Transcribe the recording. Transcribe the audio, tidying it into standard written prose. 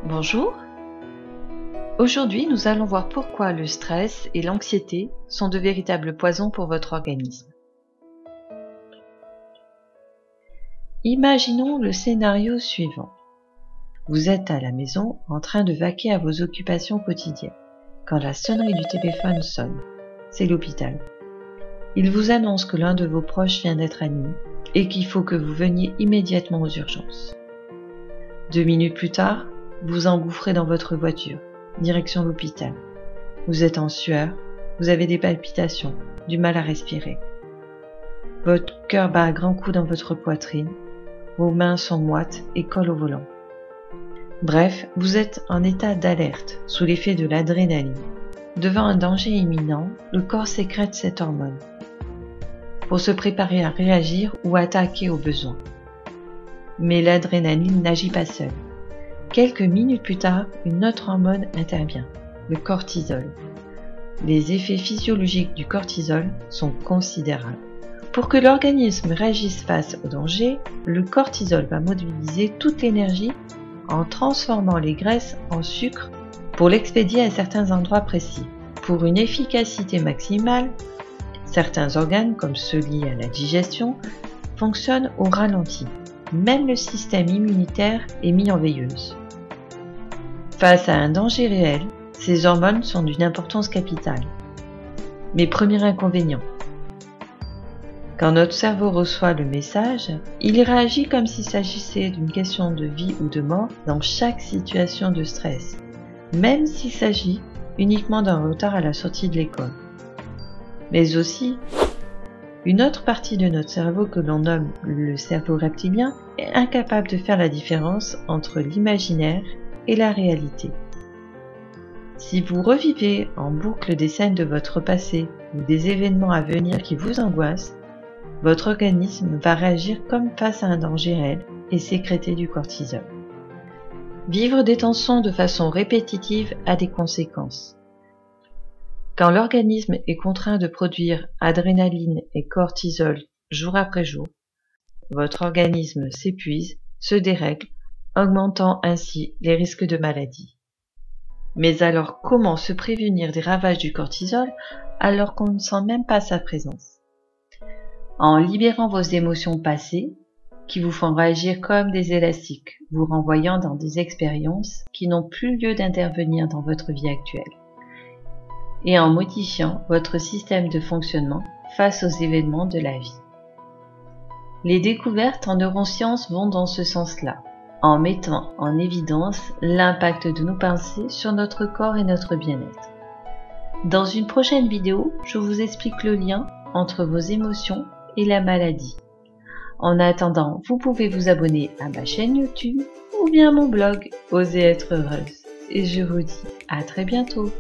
Bonjour. Aujourd'hui, nous allons voir pourquoi le stress et l'anxiété sont de véritables poisons pour votre organisme. Imaginons le scénario suivant. Vous êtes à la maison en train de vaquer à vos occupations quotidiennes quand la sonnerie du téléphone sonne. C'est l'hôpital. Il vous annonce que l'un de vos proches vient d'être admis et qu'il faut que vous veniez immédiatement aux urgences. 2 minutes plus tard, vous engouffrez dans votre voiture, direction l'hôpital. Vous êtes en sueur, vous avez des palpitations, du mal à respirer. Votre cœur bat à grands coups dans votre poitrine, vos mains sont moites et collent au volant. Bref, vous êtes en état d'alerte, sous l'effet de l'adrénaline. Devant un danger imminent, le corps sécrète cette hormone pour se préparer à réagir ou attaquer au besoin. Mais l'adrénaline n'agit pas seule. Quelques minutes plus tard, une autre hormone intervient, le cortisol. Les effets physiologiques du cortisol sont considérables. Pour que l'organisme réagisse face au danger, le cortisol va mobiliser toute l'énergie en transformant les graisses en sucre pour l'expédier à certains endroits précis. Pour une efficacité maximale, certains organes, comme ceux liés à la digestion, fonctionnent au ralenti. Même le système immunitaire est mis en veilleuse. Face à un danger réel, ces hormones sont d'une importance capitale. Mais premier inconvénient. Quand notre cerveau reçoit le message, il réagit comme s'il s'agissait d'une question de vie ou de mort dans chaque situation de stress, même s'il s'agit uniquement d'un retard à la sortie de l'école. Mais aussi, une autre partie de notre cerveau que l'on nomme le cerveau reptilien est incapable de faire la différence entre l'imaginaire et la réalité. Si vous revivez en boucle des scènes de votre passé ou des événements à venir qui vous angoissent, votre organisme va réagir comme face à un danger réel et sécréter du cortisol. Vivre des tensions de façon répétitive a des conséquences. Quand l'organisme est contraint de produire adrénaline et cortisol jour après jour, votre organisme s'épuise, se dérègle, augmentant ainsi les risques de maladie. Mais alors comment se prévenir des ravages du cortisol alors qu'on ne sent même pas sa présence? En libérant vos émotions passées, qui vous font réagir comme des élastiques, vous renvoyant dans des expériences qui n'ont plus lieu d'intervenir dans votre vie actuelle. Et en modifiant votre système de fonctionnement face aux événements de la vie. Les découvertes en neurosciences vont dans ce sens-là, en mettant en évidence l'impact de nos pensées sur notre corps et notre bien-être. Dans une prochaine vidéo, je vous explique le lien entre vos émotions et la maladie. En attendant, vous pouvez vous abonner à ma chaîne YouTube ou bien à mon blog Osez être heureuse. Et je vous dis à très bientôt.